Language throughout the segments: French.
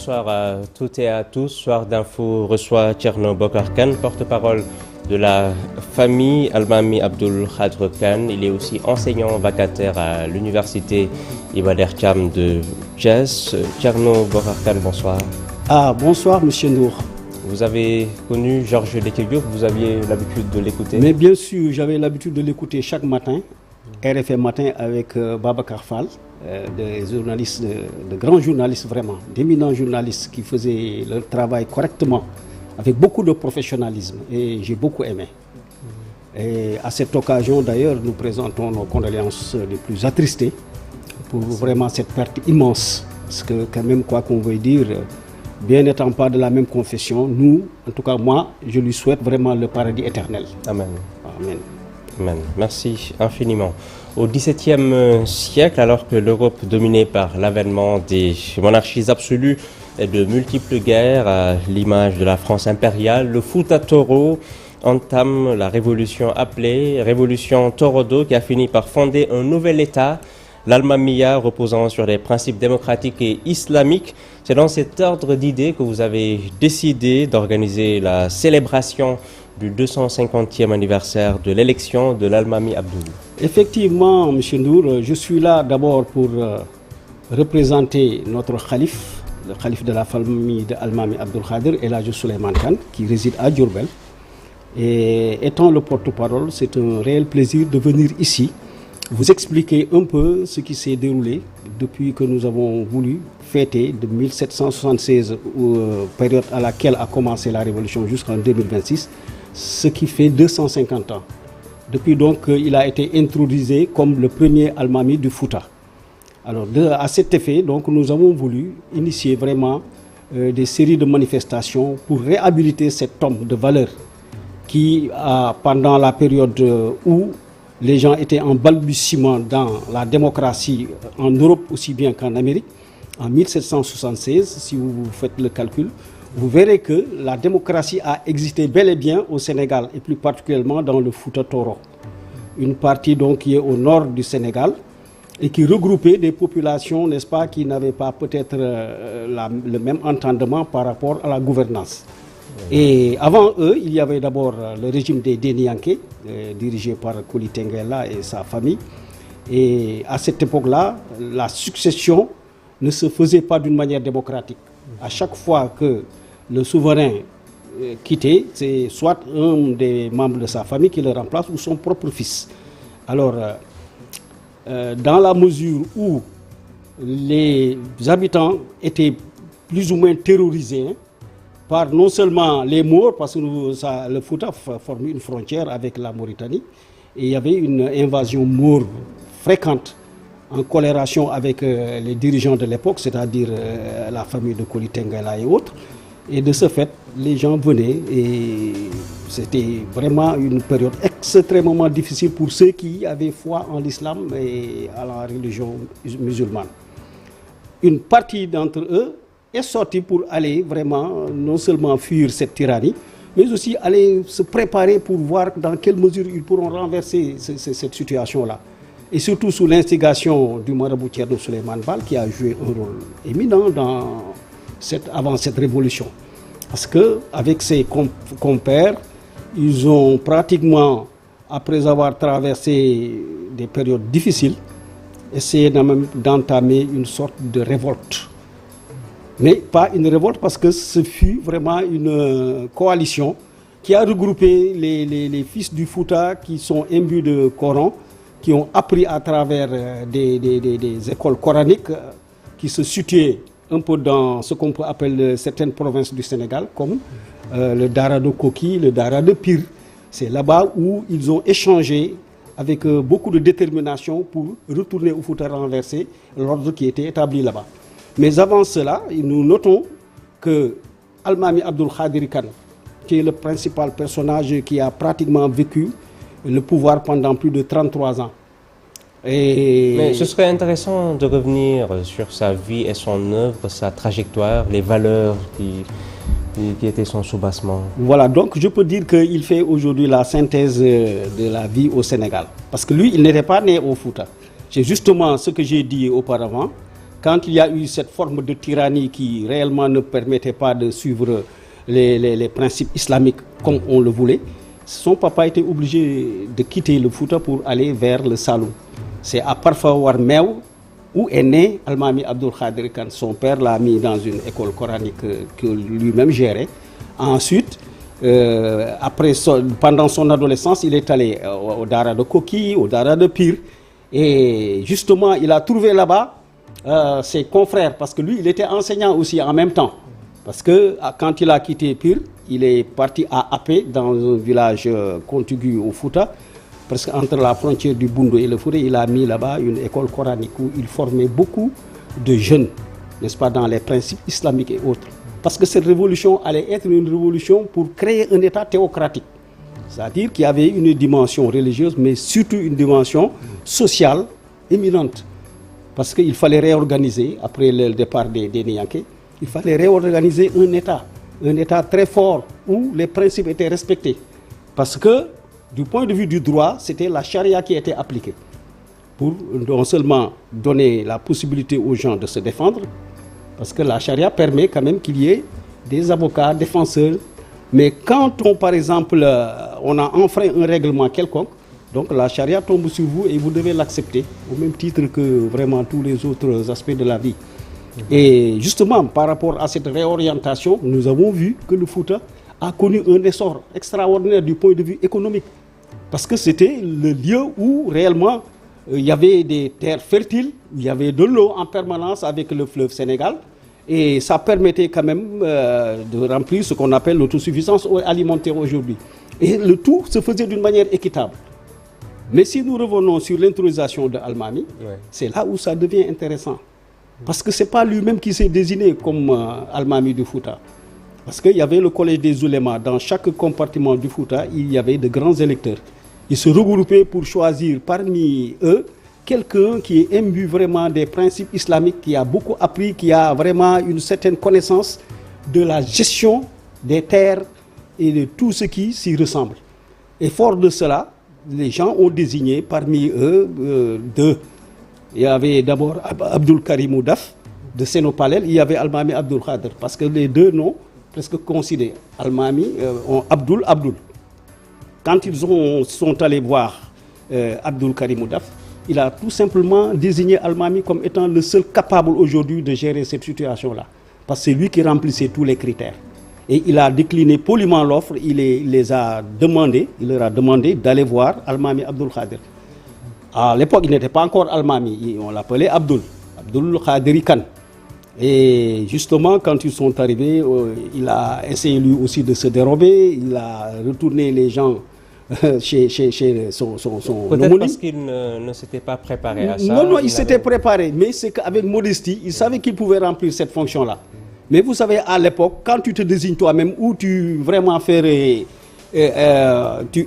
bonsoir à toutes et à tous. Soir d'info reçoit Thierno Bokar Kane, porte-parole de la famille Almami Abdul Khadr Kane. Il est aussi enseignant vacataire à l'université Iba Der Thiam de Thiès. Thierno Bokar Kane, bonsoir. Bonsoir Monsieur Nour. Vous avez connu Georges Déthié Diop, vous aviez l'habitude de l'écouter? Mais bien sûr, j'avais l'habitude de l'écouter chaque matin, RFM matin avec Babacar Fall, des journalistes, de grands journalistes vraiment, d'éminents journalistes qui faisaient leur travail correctement, avec beaucoup de professionnalisme, et j'ai beaucoup aimé. Et à cette occasion d'ailleurs, nous présentons nos condoléances les plus attristées pour vraiment cette perte immense, parce que quand même, quoi qu'on veuille dire, bien n'étant pas de la même confession, nous, en tout cas moi, je lui souhaite vraiment le paradis éternel. Amen. Amen. Amen. Merci infiniment. Au XVIIe siècle, alors que l'Europe dominée par l'avènement des monarchies absolues et de multiples guerres, à l'image de la France impériale, le Fouta Toro entame la révolution appelée Révolution Torodo, qui a fini par fonder un nouvel État, l'Almamia, reposant sur des principes démocratiques et islamiques. C'est dans cet ordre d'idées que vous avez décidé d'organiser la célébration du 250e anniversaire de l'élection de l'Almami Abdul. Effectivement, M. Nour, je suis là d'abord pour représenter notre calife, le calife de la famille de Almami Abdul Khadr, El Hadj Souleymane Kane, qui réside à Diourbel. Et étant le porte-parole, c'est un réel plaisir de venir ici vous expliquer un peu ce qui s'est déroulé depuis que nous avons voulu fêter de 1776, période à laquelle a commencé la révolution, jusqu'en 2026, ce qui fait 250 ans. Depuis donc, il a été introduit comme le premier Almami du Fouta. Alors, à cet effet, donc, nous avons voulu initier vraiment des séries de manifestations pour réhabiliter cet homme de valeur qui, pendant la période où les gens étaient en balbutiement dans la démocratie en Europe aussi bien qu'en Amérique, en 1776, si vous faites le calcul, vous verrez que la démocratie a existé bel et bien au Sénégal, et plus particulièrement dans le Fouta Toro. Une partie donc qui est au nord du Sénégal et qui regroupait des populations, n'est-ce pas, qui n'avaient pas peut-être le même entendement par rapport à la gouvernance. Et avant eux, il y avait d'abord le régime des Dénianké, dirigé par Koli Tengela et sa famille. Et à cette époque-là, la succession ne se faisait pas d'une manière démocratique. À chaque fois que le souverain quittait, c'est soit un des membres de sa famille qui le remplace ou son propre fils. Alors, dans la mesure où les habitants étaient plus ou moins terrorisés, par non seulement les Maures, parce que le Fouta forme une frontière avec la Mauritanie, et il y avait une invasion maure fréquente, en collaboration avec les dirigeants de l'époque, c'est-à-dire la famille de Koli Tengela et autres. Et de ce fait, les gens venaient et c'était vraiment une période extrêmement difficile pour ceux qui avaient foi en l'islam et à la religion musulmane. Une partie d'entre eux est sorti pour aller vraiment non seulement fuir cette tyrannie, mais aussi aller se préparer pour voir dans quelle mesure ils pourront renverser cette situation-là. Et surtout sous l'instigation du marabout Thierno Souleymane Baal, qui a joué un rôle éminent avant cette révolution. Parce qu'avec ses compères, ils ont pratiquement, après avoir traversé des périodes difficiles, essayé d'entamer une sorte de révolte. Mais pas une révolte, parce que ce fut vraiment une coalition qui a regroupé les fils du Fouta qui sont imbus de Coran, qui ont appris à travers des écoles coraniques qui se situaient un peu dans ce qu'on peut appeler certaines provinces du Sénégal, comme le Dara de Koki, le Dara de Pire. C'est là-bas où ils ont échangé avec beaucoup de détermination pour retourner au Fouta renverser l'ordre qui était établi là-bas. Mais avant cela, nous notons que Almami Abdul Khadr Kane, qui est le principal personnage qui a pratiquement vécu le pouvoir pendant plus de 33 ans. Mais ce serait intéressant de revenir sur sa vie et son œuvre, sa trajectoire, les valeurs qui étaient son soubassement. Voilà, donc je peux dire qu'il fait aujourd'hui la synthèse de la vie au Sénégal. Parce que lui, il n'était pas né au Fouta. C'est justement ce que j'ai dit auparavant, quand il y a eu cette forme de tyrannie qui réellement ne permettait pas de suivre les principes islamiques comme on le voulait, son papa était obligé de quitter le Fouta pour aller vers le Saloum. C'est à Parfawar Mew où est né Almami Abdul Khadir quand son père l'a mis dans une école coranique que lui-même gérait. Ensuite, pendant son adolescence, il est allé au Dara de Koki, au Dara de Pire. Et justement, il a trouvé là-bas ses confrères, parce que lui, il était enseignant aussi en même temps. Parce que quand il a quitté Pire, il est parti à Apé, dans un village contigu au Fouta. Parce qu'entre la frontière du Boundou et le Fouta, il a mis là-bas une école coranique où il formait beaucoup de jeunes, n'est-ce pas, dans les principes islamiques et autres. Parce que cette révolution allait être une révolution pour créer un État théocratique. C'est-à-dire qu'il y avait une dimension religieuse, mais surtout une dimension sociale éminente. Parce qu'il fallait réorganiser, après le départ des Niankés, il fallait réorganiser un État très fort, où les principes étaient respectés. Parce que, du point de vue du droit, c'était la charia qui était appliquée. Pour non seulement donner la possibilité aux gens de se défendre, parce que la charia permet quand même qu'il y ait des avocats, défenseurs. Mais quand par exemple, on a enfreint un règlement quelconque, donc la charia tombe sur vous et vous devez l'accepter, au même titre que vraiment tous les autres aspects de la vie. Et justement, par rapport à cette réorientation, nous avons vu que le Fouta a connu un essor extraordinaire du point de vue économique. Parce que c'était le lieu où réellement il y avait des terres fertiles, il y avait de l'eau en permanence avec le fleuve Sénégal. Et ça permettait quand même de remplir ce qu'on appelle l'autosuffisance alimentaire aujourd'hui. Et le tout se faisait d'une manière équitable. Mais si nous revenons sur l'intronisation de Almami, c'est là où ça devient intéressant. Parce que ce n'est pas lui-même qui s'est désigné comme Almami du Fouta. Parce qu'il y avait le collège des oulémas. Dans chaque compartiment du Fouta, il y avait de grands électeurs. Ils se regroupaient pour choisir parmi eux quelqu'un qui est imbu vraiment des principes islamiques, qui a beaucoup appris, qui a vraiment une certaine connaissance de la gestion des terres et de tout ce qui s'y ressemble. Et fort de cela, les gens ont désigné parmi eux deux. Il y avait d'abord Abdul Karim Oudaf de Sénopalel, il y avait Almami Abdul Khader, parce que les deux noms presque considérés. Almami, Abdul. Quand ils sont allés voir Abdul Karim Oudaf, il a tout simplement désigné Almami comme étant le seul capable aujourd'hui de gérer cette situation-là. Parce que c'est lui qui remplissait tous les critères. Et il a décliné poliment l'offre, il leur a demandé d'aller voir Almami Abdul Khader. À l'époque, il n'était pas encore Almami, on l'appelait Abdul Khaderi Khan. Et justement, quand ils sont arrivés, il a essayé lui aussi de se dérober, il a retourné les gens chez son Peut-être homonyme. Parce qu'il ne s'était pas préparé à ça. Non, il s'était préparé, mais c'est qu'avec modestie, il savait qu'il pouvait remplir cette fonction-là. Mais vous savez, à l'époque, quand tu te désignes toi-même, ou tu vraiment tu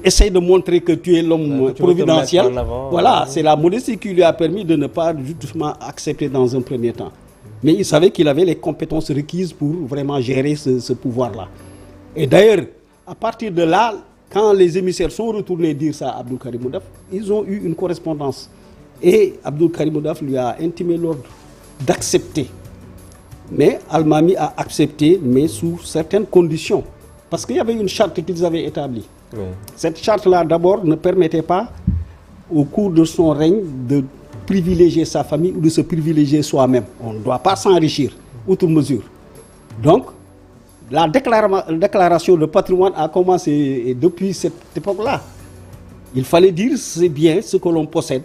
essaies de montrer que tu es l'homme providentiel, voilà, c'est la modestie qui lui a permis de ne pas justement accepter dans un premier temps. Mais il savait qu'il avait les compétences requises pour vraiment gérer ce pouvoir-là. Et d'ailleurs, à partir de là, quand les émissaires sont retournés dire ça à Abdul Karim Oudaf, ils ont eu une correspondance. Et Abdul Karim Oudaf lui a intimé l'ordre d'accepter. Mais Almami a accepté, mais sous certaines conditions. Parce qu'il y avait une charte qu'ils avaient établie. Oui. Cette charte-là, d'abord, ne permettait pas, au cours de son règne, de privilégier sa famille ou de se privilégier soi-même. On ne doit pas s'enrichir, outre mesure. Donc, la déclaration de patrimoine a commencé depuis cette époque-là. Il fallait dire c'est bien ce que l'on possède.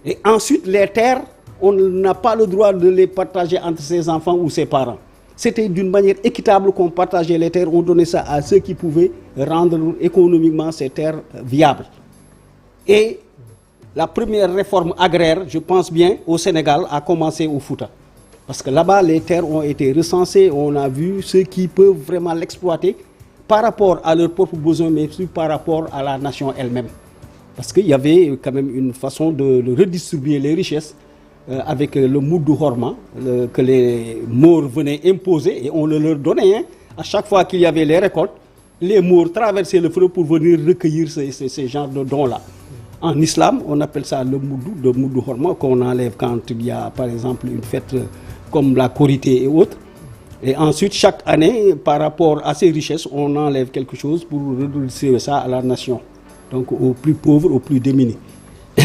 Et ensuite, les terres, on n'a pas le droit de les partager entre ses enfants ou ses parents. C'était d'une manière équitable qu'on partageait les terres, on donnait ça à ceux qui pouvaient rendre économiquement ces terres viables. Et la première réforme agraire, je pense bien, au Sénégal, a commencé au Fouta. Parce que là-bas, les terres ont été recensées, on a vu ceux qui peuvent vraiment l'exploiter par rapport à leurs propres besoins, mais aussi par rapport à la nation elle-même. Parce qu'il y avait quand même une façon de redistribuer les richesses avec le Moudou Horma que les Maures venaient imposer et on le leur donnait. Hein. À chaque fois qu'il y avait les récoltes, les Maures traversaient le fleuve pour venir recueillir ces genres de dons-là. En islam, on appelle ça le moudou horma, qu'on enlève quand il y a, par exemple, une fête comme la Korité et autres. Et ensuite, chaque année, par rapport à ces richesses, on enlève quelque chose pour redistribuer ça à la nation. Donc aux plus pauvres, aux plus démunis.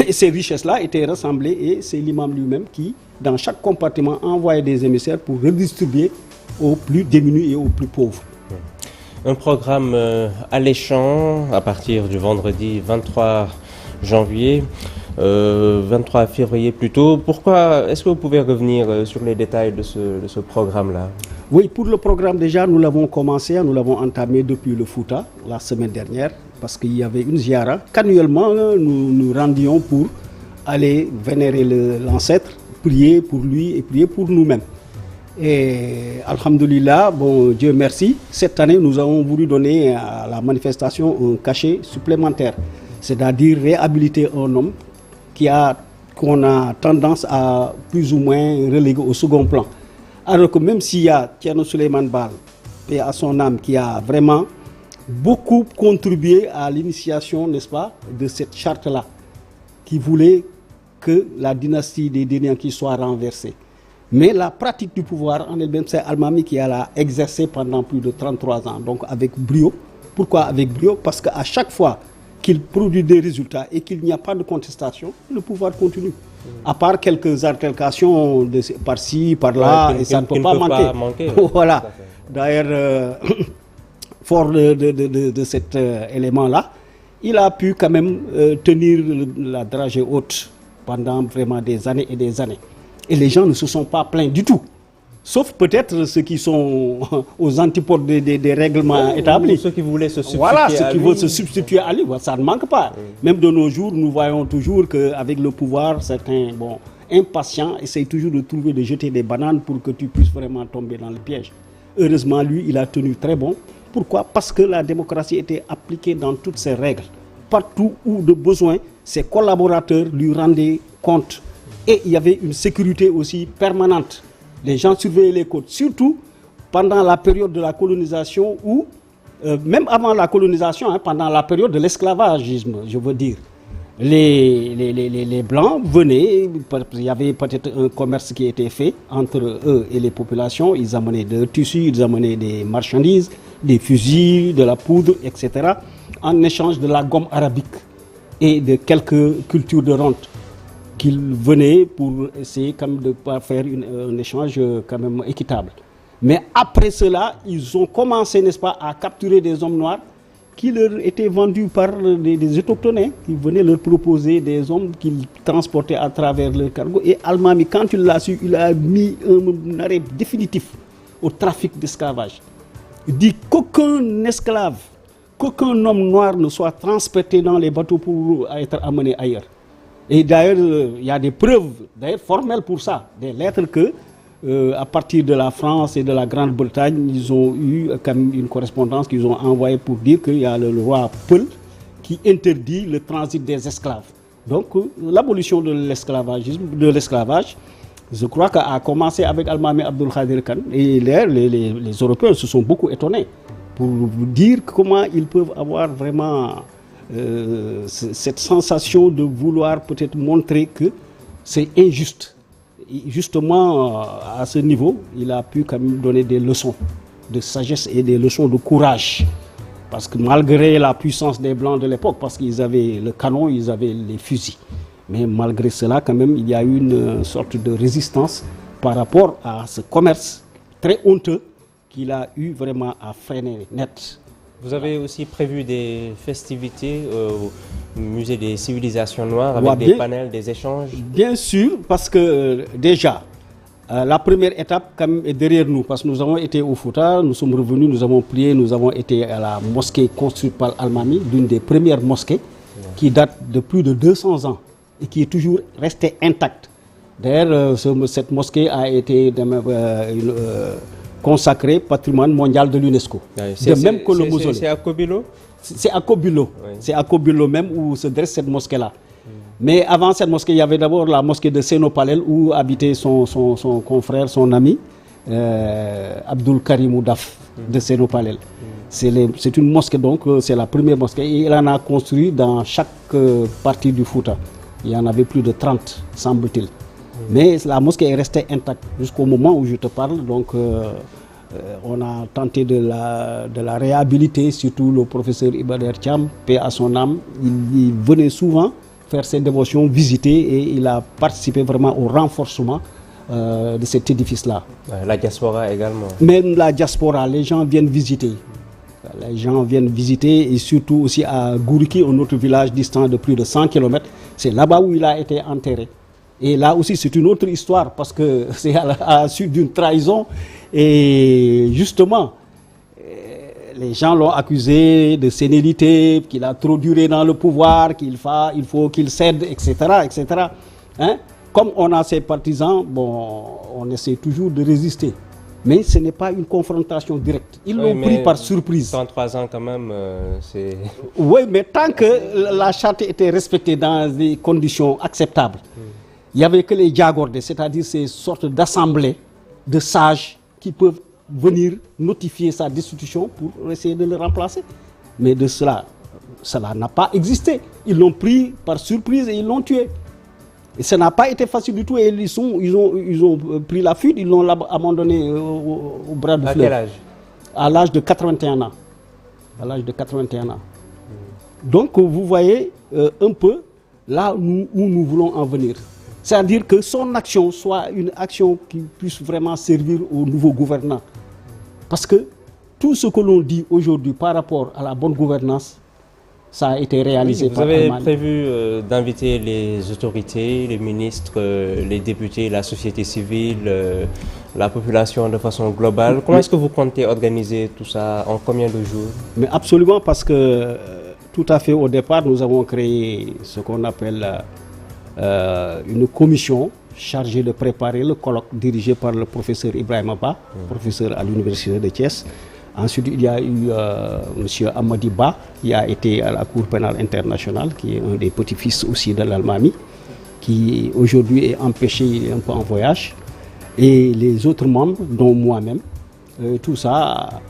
Et ces richesses-là étaient rassemblées et c'est l'imam lui-même qui, dans chaque compartiment, envoyait des émissaires pour redistribuer aux plus démunis et aux plus pauvres. Un programme alléchant à partir du vendredi 23 janvier, 23 février plutôt. Pourquoi? Est-ce que vous pouvez revenir sur les détails de ce programme-là? Oui, pour le programme déjà, nous l'avons commencé, nous l'avons entamé depuis le Fouta, la semaine dernière, parce qu'il y avait une ziara qu'annuellement nous nous rendions pour aller vénérer l'ancêtre, prier pour lui et prier pour nous-mêmes. Et alhamdoulilah, bon, Dieu merci, cette année nous avons voulu donner à la manifestation un cachet supplémentaire, c'est-à-dire réhabiliter un homme qu'on a tendance à plus ou moins reléguer au second plan. Alors que même s'il y a Thierno Souleymane Baal, et à son âme, qui a vraiment beaucoup contribué à l'initiation, n'est-ce pas, de cette charte-là, qui voulait que la dynastie des Denianki soit renversée. Mais la pratique du pouvoir en elle-même, c'est Almami qui l'a exercé pendant plus de 33 ans, donc avec brio. Pourquoi avec brio? Parce qu'à chaque fois qu'il produit des résultats et qu'il n'y a pas de contestation, le pouvoir continue. À part quelques altercations par-ci, par-là, et ça ne peut pas manquer. Voilà. D'ailleurs, fort de cet élément-là, il a pu quand même tenir la dragée haute pendant vraiment des années et des années. Et les gens ne se sont pas plaints du tout. Sauf peut-être ceux qui sont aux antipodes des règlements établis. Ceux qui voulaient se substituer voilà, ceux qui veulent se substituer à lui. Ça ne manque pas. Même de nos jours, nous voyons toujours qu'avec le pouvoir, certains impatients essayent toujours de jeter des bananes pour que tu puisses vraiment tomber dans le piège. Heureusement, lui, il a tenu très bon. Pourquoi? Parce que la démocratie était appliquée dans toutes ses règles. Partout où de besoin, ses collaborateurs lui rendaient compte. Et il y avait une sécurité aussi permanente. Les gens surveillaient les côtes, surtout pendant la période de la colonisation ou même avant la colonisation, pendant la période de l'esclavagisme, je veux dire. Les Blancs venaient, il y avait peut-être un commerce qui était fait entre eux et les populations. Ils amenaient des tissus, ils amenaient des marchandises, des fusils, de la poudre, etc. en échange de la gomme arabique et de quelques cultures de rente qu'ils venaient pour essayer quand même de faire un échange quand même équitable. Mais après cela, ils ont commencé, n'est-ce pas, à capturer des hommes noirs qui leur étaient vendus par des autochtones, qui venaient leur proposer des hommes qu'ils transportaient à travers le cargo. Et Almami, quand il l'a su, il a mis un arrêt définitif au trafic d'esclavage. Il dit qu'aucun esclave, qu'aucun homme noir ne soit transporté dans les bateaux pour être amené ailleurs. Et d'ailleurs, il y a des preuves formelles pour ça, des lettres que, à partir de la France et de la Grande-Bretagne, ils ont eu quand même une correspondance qu'ils ont envoyée pour dire qu'il y a le roi Peul qui interdit le transit des esclaves. Donc, l'abolition de l'esclavage, je crois qu'a commencé avec Almami Abdul Khadir Khan. Et les Européens se sont beaucoup étonnés pour dire comment ils peuvent avoir vraiment cette sensation de vouloir peut-être montrer que c'est injuste. Et justement, à ce niveau, il a pu quand même donner des leçons de sagesse et des leçons de courage. Parce que malgré la puissance des Blancs de l'époque, parce qu'ils avaient le canon, ils avaient les fusils, mais malgré cela, quand même, il y a eu une sorte de résistance par rapport à ce commerce très honteux qu'il a eu vraiment à freiner net. Vous avez aussi prévu des festivités au musée des civilisations noires avec des panels, des échanges? Bien sûr, parce que déjà, la première étape quand même est derrière nous, parce que nous avons été au Fouta, nous sommes revenus, nous avons prié, nous avons été à la mosquée construite par Almami, l'une des premières mosquées qui date de plus de 200 ans et qui est toujours restée intacte. D'ailleurs, cette mosquée a été consacré patrimoine mondial de l'UNESCO. De même que le mausolée. C'est à Kobilo? C'est à Kobilo. Oui. C'est à Kobilo même où se dresse cette mosquée-là. Mais avant cette mosquée, il y avait d'abord la mosquée de Sénopalel où habitait son confrère, son ami, Abdul Karim Oudaf de Sénopalel. C'est une mosquée, donc c'est la première mosquée. Et il en a construit dans chaque partie du Fouta. Il y en avait plus de 30, semble-t-il. Mais la mosquée est restée intacte jusqu'au moment où je te parle. Donc on a tenté de la réhabiliter, surtout le professeur Ibader Thiam, paix à son âme. Il venait souvent faire ses dévotions, visiter, et il a participé vraiment au renforcement de cet édifice-là. La diaspora également. Même la diaspora, les gens viennent visiter. Les gens viennent visiter, et surtout aussi à Gouriki, un autre village distant de plus de 100 km. C'est là-bas où il a été enterré. Et là aussi, c'est une autre histoire, parce que c'est à la suite d'une trahison. Et justement, les gens l'ont accusé de sénilité, qu'il a trop duré dans le pouvoir, il faut qu'il cède, etc. etc. Hein? Comme on a ses partisans, bon, on essaie toujours de résister. Mais ce n'est pas une confrontation directe. Ils l'ont pris par surprise. 33 ans quand même, c'est... Oui, mais tant que la charte était respectée dans des conditions acceptables, il n'y avait que les diagordés, c'est-à-dire ces sortes d'assemblées de sages qui peuvent venir notifier sa destitution pour essayer de le remplacer. Mais de cela n'a pas existé. Ils l'ont pris par surprise et ils l'ont tué. Et ça n'a pas été facile du tout, et ils ont pris la fuite, ils l'ont abandonné au bras du fleuve. À quel âge? À l'âge de 81 ans. À l'âge de 81 ans. Donc vous voyez un peu là où nous voulons en venir. C'est-à-dire que son action soit une action qui puisse vraiment servir aux nouveaux gouvernants. Parce que tout ce que l'on dit aujourd'hui par rapport à la bonne gouvernance, ça a été réalisé par Vous avez Allemagne. prévu d'inviter les autorités, les ministres, les députés, la société civile, la population de façon globale. Comment est-ce que vous comptez organiser tout ça? En combien de jours? Mais absolument, parce que tout à fait au départ, nous avons créé ce qu'on appelle une commission chargée de préparer le colloque dirigé par le professeur Ibrahim Abba, professeur à l'université de Thiès. Ensuite, il y a eu M. Amadi Ba, qui a été à la Cour pénale internationale, qui est un des petits-fils aussi de l'Almami, qui aujourd'hui est empêché, il est un peu en voyage. Et les autres membres, dont moi-même, tout ça,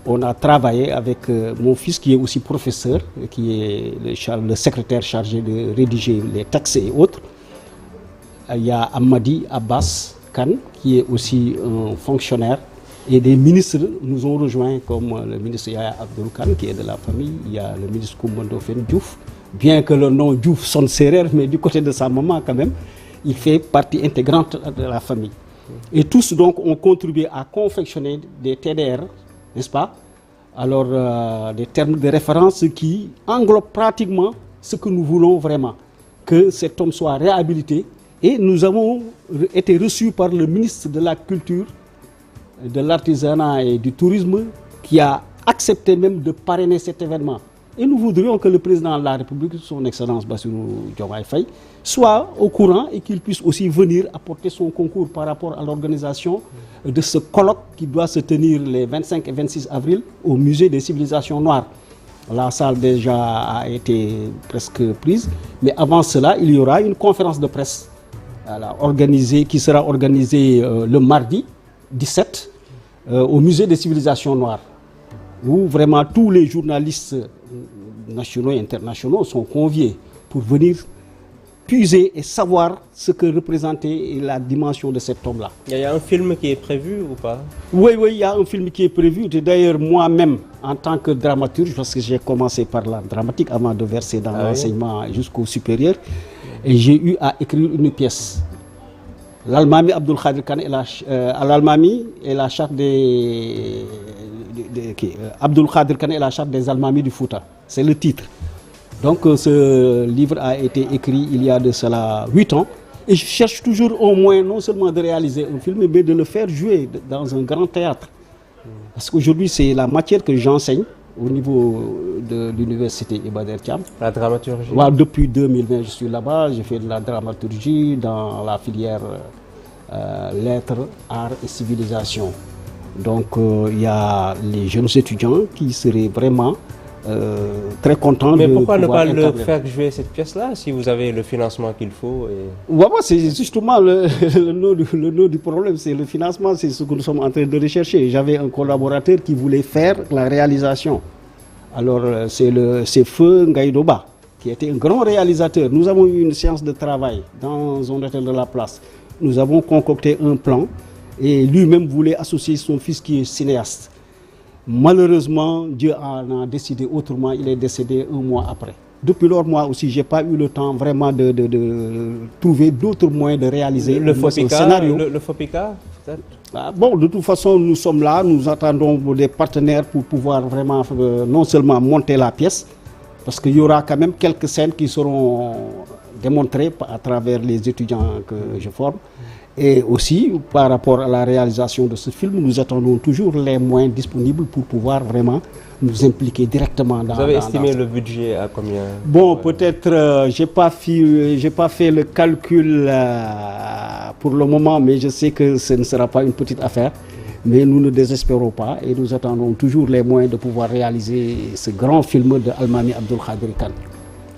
on a travaillé avec mon fils qui est aussi professeur, qui est le secrétaire chargé de rédiger les textes et autres. Il y a Amadi Abbas Khan, qui est aussi un fonctionnaire. Et des ministres nous ont rejoints, comme le ministre Yaya Abdoul Khan, qui est de la famille. Il y a le ministre Koumando Fen Diouf. Bien que le nom Diouf sonne sérère, mais du côté de sa maman quand même, il fait partie intégrante de la famille. Et tous donc ont contribué à confectionner des TDR, n'est-ce pas? Alors des termes de référence qui englobent pratiquement ce que nous voulons vraiment, que cet homme soit réhabilité. Et nous avons été reçus par le ministre de la Culture, de l'artisanat et du tourisme, qui a accepté même de parrainer cet événement. Et nous voudrions que le président de la République, son Excellence Bassirou Diomaye Faye, soit au courant et qu'il puisse aussi venir apporter son concours par rapport à l'organisation de ce colloque qui doit se tenir les 25 et 26 avril au Musée des civilisations noires. La salle déjà a été presque prise, mais avant cela, il y aura une conférence de presse qui sera organisée le mardi 17 au Musée des civilisations noires, où vraiment tous les journalistes nationaux et internationaux sont conviés pour venir puiser et savoir ce que représentait la dimension de cet homme-là. Il y a un film qui est prévu ou pas? Oui, il y a un film qui est prévu. D'ailleurs, moi-même, en tant que dramaturge, parce que j'ai commencé par la dramatique avant de verser dans l'enseignement jusqu'au supérieur, et j'ai eu à écrire une pièce. L'Almami Abdoul Khadir Khan l'Almami et la charte des Abdoul Khadir Khan et la charte des Almami du Fouta. C'est le titre. Donc ce livre a été écrit il y a de cela 8 ans. Et je cherche toujours au moins non seulement de réaliser un film, mais de le faire jouer dans un grand théâtre. Parce qu'aujourd'hui, c'est la matière que j'enseigne au niveau de l'université Iba Der Thiam. La dramaturgie? Depuis 2020, je suis là-bas. J'ai fait de la dramaturgie dans la filière lettres, arts et civilisation. Donc il y a les jeunes étudiants qui seraient vraiment très content. Mais pourquoi ne pas le faire jouer cette pièce-là si vous avez le financement qu'il faut Voilà, c'est justement le nœud du problème, c'est le financement, c'est ce que nous sommes en train de rechercher. J'avais un collaborateur qui voulait faire la réalisation. Alors c'est Feu Ngaïdoba, qui était un grand réalisateur. Nous avons eu une séance de travail dans un hôtel de la place. Nous avons concocté un plan et lui-même voulait associer son fils qui est cinéaste. Malheureusement, Dieu en a décidé autrement, il est décédé un mois après. Depuis lors, moi aussi, je n'ai pas eu le temps vraiment de trouver d'autres moyens de réaliser le scénario. Le FOPICA, peut-être bon, de toute façon, nous sommes là, nous attendons des partenaires pour pouvoir vraiment non seulement monter la pièce, parce qu'il y aura quand même quelques scènes qui seront démontrées à travers les étudiants que je forme. Et aussi, par rapport à la réalisation de ce film, nous attendons toujours les moyens disponibles pour pouvoir vraiment nous impliquer directement dans... Vous avez estimé le budget à combien? Bon, peut-être, j'ai pas fait le calcul pour le moment, mais je sais que ce ne sera pas une petite affaire. Mais nous ne désespérons pas et nous attendons toujours les moyens de pouvoir réaliser ce grand film de Almami Abdulkader Kane.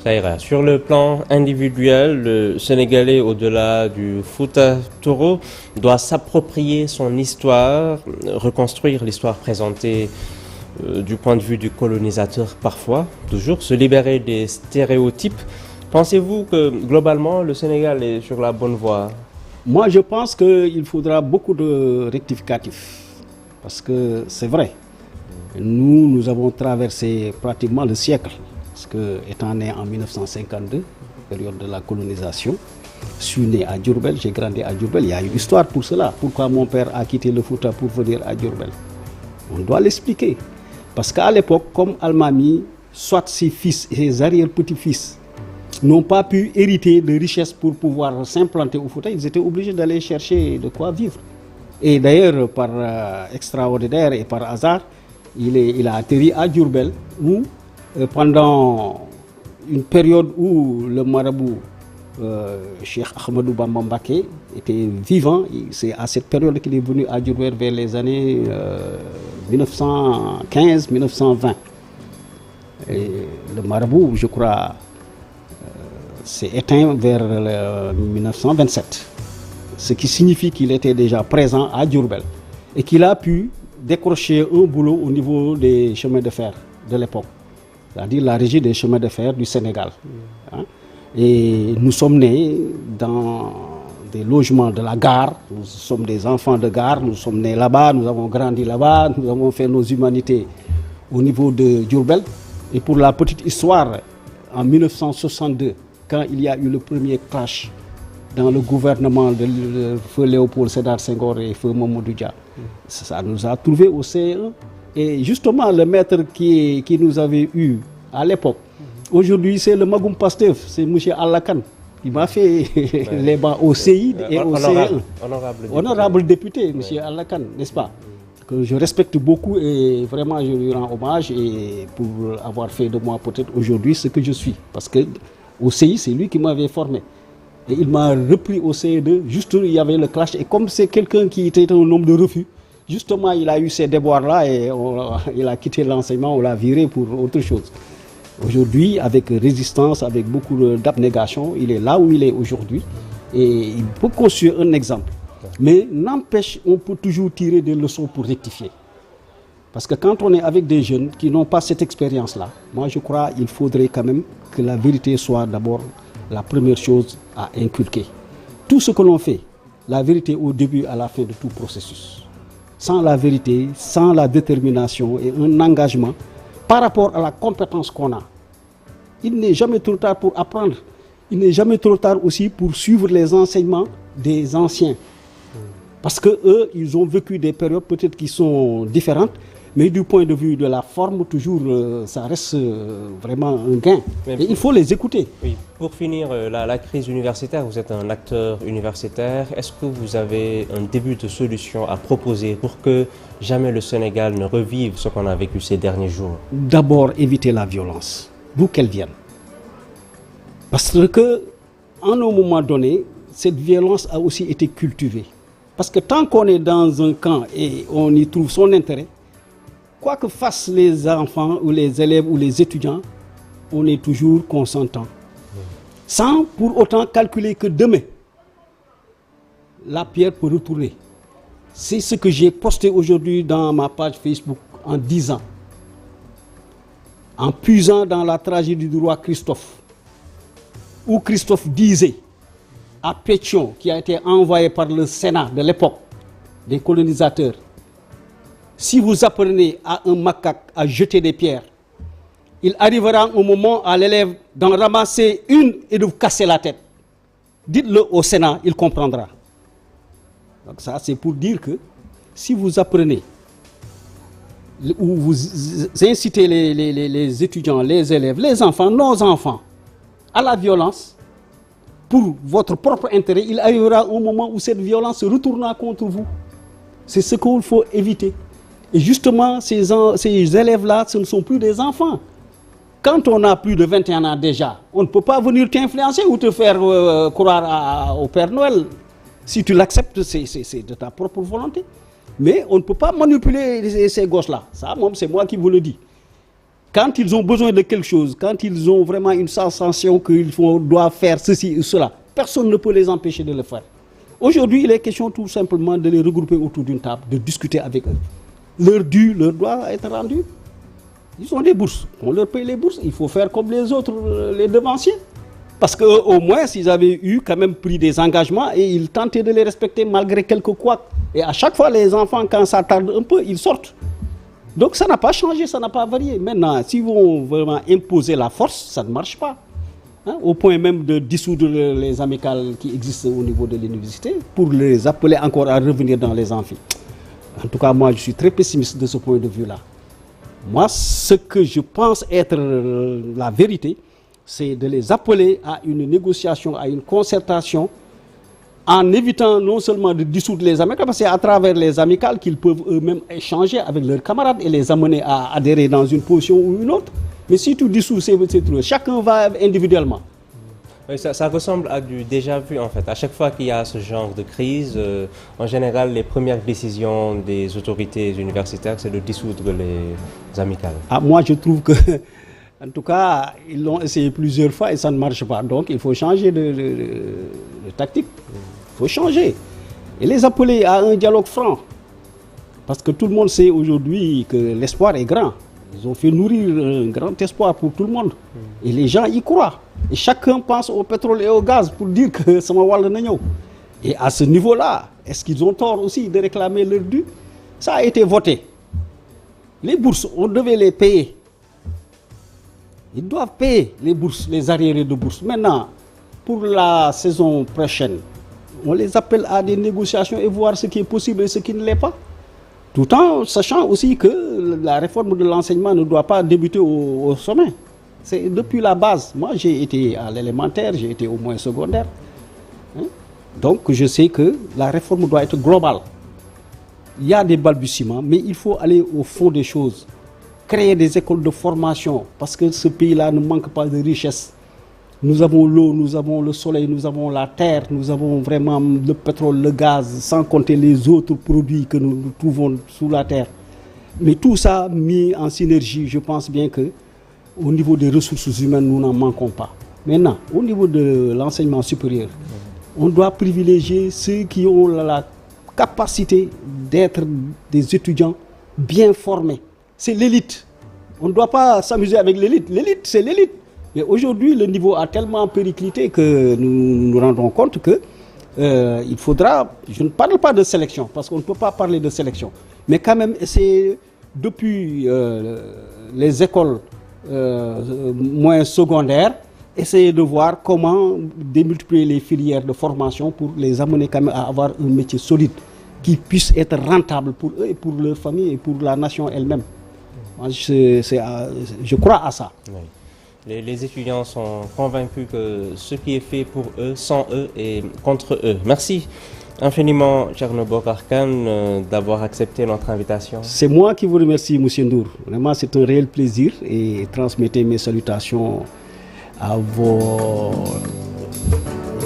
Ça ira. Sur le plan individuel, le Sénégalais, au-delà du Fouta Toro, doit s'approprier son histoire, reconstruire l'histoire présentée du point de vue du colonisateur parfois, toujours, se libérer des stéréotypes. Pensez-vous que globalement le Sénégal est sur la bonne voie? Moi je pense qu'il faudra beaucoup de rectificatifs, parce que c'est vrai, nous avons traversé pratiquement le siècle. Parce que, étant né en 1952, période de la colonisation, je suis né à Diourbel, j'ai grandi à Diourbel. Il y a une histoire pour cela. Pourquoi mon père a quitté le Fouta pour venir à Diourbel? On doit l'expliquer. Parce qu'à l'époque, comme Almami, soit ses fils et ses arrière-petits-fils n'ont pas pu hériter de richesses pour pouvoir s'implanter au Fouta, ils étaient obligés d'aller chercher de quoi vivre. Et d'ailleurs, par extraordinaire et par hasard, il a atterri à Diourbel, où pendant une période où le marabout Cheikh Ahmadou Bamba Mbacké était vivant, c'est à cette période qu'il est venu à Diourbel vers les années 1915-1920. Le marabout, je crois, s'est éteint vers 1927. Ce qui signifie qu'il était déjà présent à Diourbel et qu'il a pu décrocher un boulot au niveau des chemins de fer de l'époque, c'est-à-dire la régie des chemins de fer du Sénégal. Et nous sommes nés dans des logements de la gare, nous sommes des enfants de gare, nous sommes nés là-bas, nous avons grandi là-bas, nous avons fait nos humanités au niveau de Diourbel. Et pour la petite histoire, en 1962, quand il y a eu le premier clash dans le gouvernement de Feu Léopold Sédar Senghor et Feu Mamadou Dia, ça nous a trouvés au CE1. Et justement, le maître qui nous avait eu à l'époque, aujourd'hui c'est le Magoum Pastef, c'est M. Allakan, qui m'a fait les bancs au CI et au CE1. Honorable député, M. Allakan, n'est-ce pas? Que je respecte beaucoup et vraiment je lui rends hommage et pour avoir fait de moi peut-être aujourd'hui ce que je suis. Parce que au CI, c'est lui qui m'avait formé. Et il m'a repris au CE2, juste il y avait le clash. Et comme c'est quelqu'un qui était un homme de refus, justement il a eu ces déboires-là et il a quitté l'enseignement, on l'a viré pour autre chose. Aujourd'hui, avec résistance, avec beaucoup d'abnégation, il est là où il est aujourd'hui. Et il peut construire un exemple. Mais n'empêche, on peut toujours tirer des leçons pour rectifier. Parce que quand on est avec des jeunes qui n'ont pas cette expérience-là, moi je crois qu'il faudrait quand même que la vérité soit d'abord la première chose à inculquer. Tout ce que l'on fait, la vérité au début, à la fin de tout processus. Sans la vérité, sans la détermination et un engagement par rapport à la compétence qu'on a, il n'est jamais trop tard pour apprendre. Il n'est jamais trop tard aussi pour suivre les enseignements des anciens. Parce qu'eux, ils ont vécu des périodes peut-être qui sont différentes, mais du point de vue de la forme, toujours, ça reste vraiment un gain. Et il faut les écouter. Oui. Pour finir, la crise universitaire, vous êtes un acteur universitaire. Est-ce que vous avez un début de solution à proposer pour que jamais le Sénégal ne revive ce qu'on a vécu ces derniers jours? D'abord, éviter la violence, d'où qu'elle vienne. Parce qu'à un moment donné, cette violence a aussi été cultivée. Parce que tant qu'on est dans un camp et on y trouve son intérêt, quoi que fassent les enfants ou les élèves ou les étudiants, on est toujours consentant. Sans pour autant calculer que demain, la pierre peut retourner. C'est ce que j'ai posté aujourd'hui dans ma page Facebook en disant, en puisant dans la tragédie du roi Christophe, où Christophe disait à Pétion, qui a été envoyé par le Sénat de l'époque, des colonisateurs, si vous apprenez à un macaque à jeter des pierres, il arrivera un moment à l'élève d'en ramasser une et de vous casser la tête. Dites-le au Sénat, il comprendra. Donc ça, c'est pour dire que si vous apprenez ou vous incitez les étudiants, les élèves, les enfants, nos enfants, à la violence, pour votre propre intérêt, il arrivera un moment où cette violence se retournera contre vous. C'est ce qu'il faut éviter. Et justement, ces élèves-là, ce ne sont plus des enfants. Quand on a plus de 21 ans déjà, on ne peut pas venir t'influencer ou te faire croire au Père Noël. Si tu l'acceptes, c'est de ta propre volonté. Mais on ne peut pas manipuler ces gosses-là. Ça, c'est moi qui vous le dis. Quand ils ont besoin de quelque chose, quand ils ont vraiment une sensation qu'ils doivent faire ceci ou cela, personne ne peut les empêcher de le faire. Aujourd'hui, il est question tout simplement de les regrouper autour d'une table, de discuter avec eux. Leur dû leur doit être rendu. Ils ont des bourses. On leur paye les bourses. Il faut faire comme les autres, les devanciers. Parce qu'au moins, s'ils avaient eu quand même pris des engagements et ils tentaient de les respecter malgré quelques couacs. Et à chaque fois, les enfants, quand ça tarde un peu, ils sortent. Donc ça n'a pas changé, ça n'a pas varié. Maintenant, si vous vont vraiment imposer la force, ça ne marche pas. Hein, au point même de dissoudre les amicales qui existent au niveau de l'université pour les appeler encore à revenir dans les amphis. En tout cas, moi, je suis très pessimiste de ce point de vue-là. Moi, ce que je pense être la vérité, c'est de les appeler à une négociation, à une concertation, en évitant non seulement de dissoudre les amicales, parce que c'est à travers les amicales qu'ils peuvent eux-mêmes échanger avec leurs camarades et les amener à adhérer dans une position ou une autre. Mais si tu dissous ces trucs, chacun va individuellement. Oui, ça ressemble à du déjà vu en fait. À chaque fois qu'il y a ce genre de crise, en général, les premières décisions des autorités universitaires, c'est de dissoudre les amicales. Ah, moi, je trouve que, en tout cas, ils l'ont essayé plusieurs fois et ça ne marche pas. Donc, il faut changer de tactique. Il faut changer. Et les appeler à un dialogue franc. Parce que tout le monde sait aujourd'hui que l'espoir est grand. Ils ont fait nourrir un grand espoir pour tout le monde. Et les gens y croient. Et chacun pense au pétrole et au gaz pour dire que ça m'a wall nañu. Et à ce niveau-là, est-ce qu'ils ont tort aussi de réclamer leur dû? Ça a été voté. Les bourses, on devait les payer. Ils doivent payer les bourses, les arriérés de bourses. Maintenant, pour la saison prochaine, on les appelle à des négociations et voir ce qui est possible et ce qui ne l'est pas. Tout en sachant aussi que la réforme de l'enseignement ne doit pas débuter au sommet. C'est depuis la base. Moi, j'ai été à l'élémentaire, j'ai été au moins secondaire. Hein? Donc, je sais que la réforme doit être globale. Il y a des balbutiements, mais il faut aller au fond des choses. Créer des écoles de formation, parce que ce pays-là ne manque pas de richesse. Nous avons l'eau, nous avons le soleil, nous avons la terre, nous avons vraiment le pétrole, le gaz, sans compter les autres produits que nous trouvons sous la terre. Mais tout ça mis en synergie, je pense bien que au niveau des ressources humaines, nous n'en manquons pas. Maintenant, au niveau de l'enseignement supérieur, on doit privilégier ceux qui ont la capacité d'être des étudiants bien formés. C'est l'élite. On ne doit pas s'amuser avec l'élite. L'élite, c'est l'élite. Et aujourd'hui, le niveau a tellement périclité que nous nous rendons compte que il faudra, je ne parle pas de sélection, parce qu'on ne peut pas parler de sélection, mais quand même essayer depuis les écoles moins secondaires, essayer de voir comment démultiplier les filières de formation pour les amener quand même à avoir un métier solide qui puisse être rentable pour eux et pour leur famille et pour la nation elle-même. Moi, je crois à ça. Oui. Les étudiants sont convaincus que ce qui est fait pour eux, sans eux et contre eux. Merci infiniment, Thierno Bocar Kane, d'avoir accepté notre invitation. C'est moi qui vous remercie, M. Ndour. Vraiment, c'est un réel plaisir et transmettez mes salutations à vos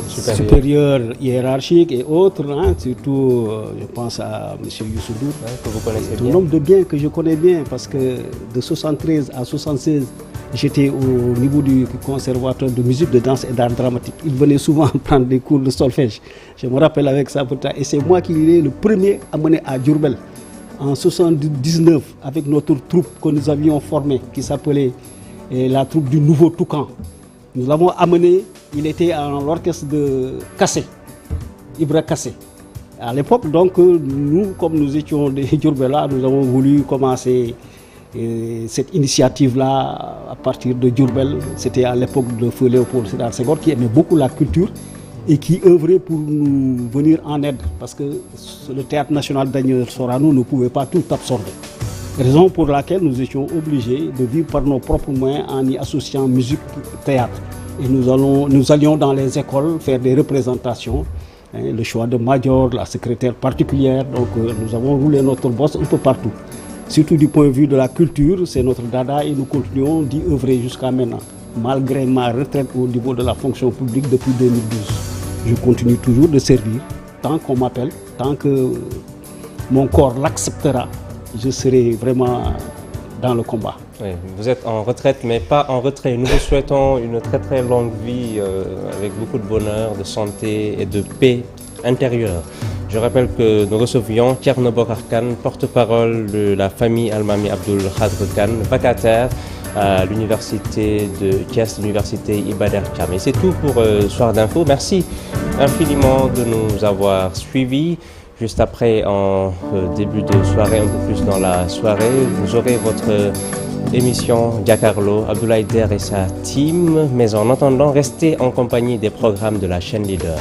supérieurs hiérarchiques et autres, hein, surtout je pense à M. Youssou Ndour, que vous connaissez c'est bien. un homme de bien que je connais bien parce que de 73 à 76, j'étais au niveau du conservatoire de musique, de danse et d'art dramatique. Il venait souvent prendre des cours de solfège. Je me rappelle avec ça, et c'est moi qui l'ai le premier amené à Diourbel en 79 avec notre troupe que nous avions formée qui s'appelait la troupe du Nouveau Toucan. Nous l'avons amené, il était en l'orchestre de Kassé, Ibra Kassé. À l'époque, donc, nous, comme nous étions des Diourbellois, nous avons voulu commencer cette initiative-là à partir de Diourbel. C'était à l'époque de feu Léopold Sédar Senghor qui aimait beaucoup la culture et qui œuvrait pour nous venir en aide parce que le théâtre national Daniel Sorano ne pouvait pas tout absorber. Raison pour laquelle nous étions obligés de vivre par nos propres moyens en y associant musique et théâtre. Et nous allions dans les écoles faire des représentations, hein, le choix de major, la secrétaire particulière, donc nous avons roulé notre bosse un peu partout. Surtout du point de vue de la culture, c'est notre dada et nous continuons d'y œuvrer jusqu'à maintenant. Malgré ma retraite au niveau de la fonction publique depuis 2012, je continue toujours de servir, tant qu'on m'appelle, tant que mon corps l'acceptera. Je serai vraiment dans le combat. Oui, vous êtes en retraite, mais pas en retrait. Nous vous souhaitons une très très longue vie avec beaucoup de bonheur, de santé et de paix intérieure. Je rappelle que nous recevions Thierno Bokar Kane, porte-parole de la famille Almami Abdul Khadr Kane, vacataire à l'université de Thiès, l'université Iba Der Thiam. Et c'est tout pour Soir d'Info. Merci infiniment de nous avoir suivis. Juste après, en début de soirée, un peu plus dans la soirée, vous aurez votre émission Giancarlo, Abdoulaye Der et sa team. Mais en attendant, restez en compagnie des programmes de la chaîne Leader.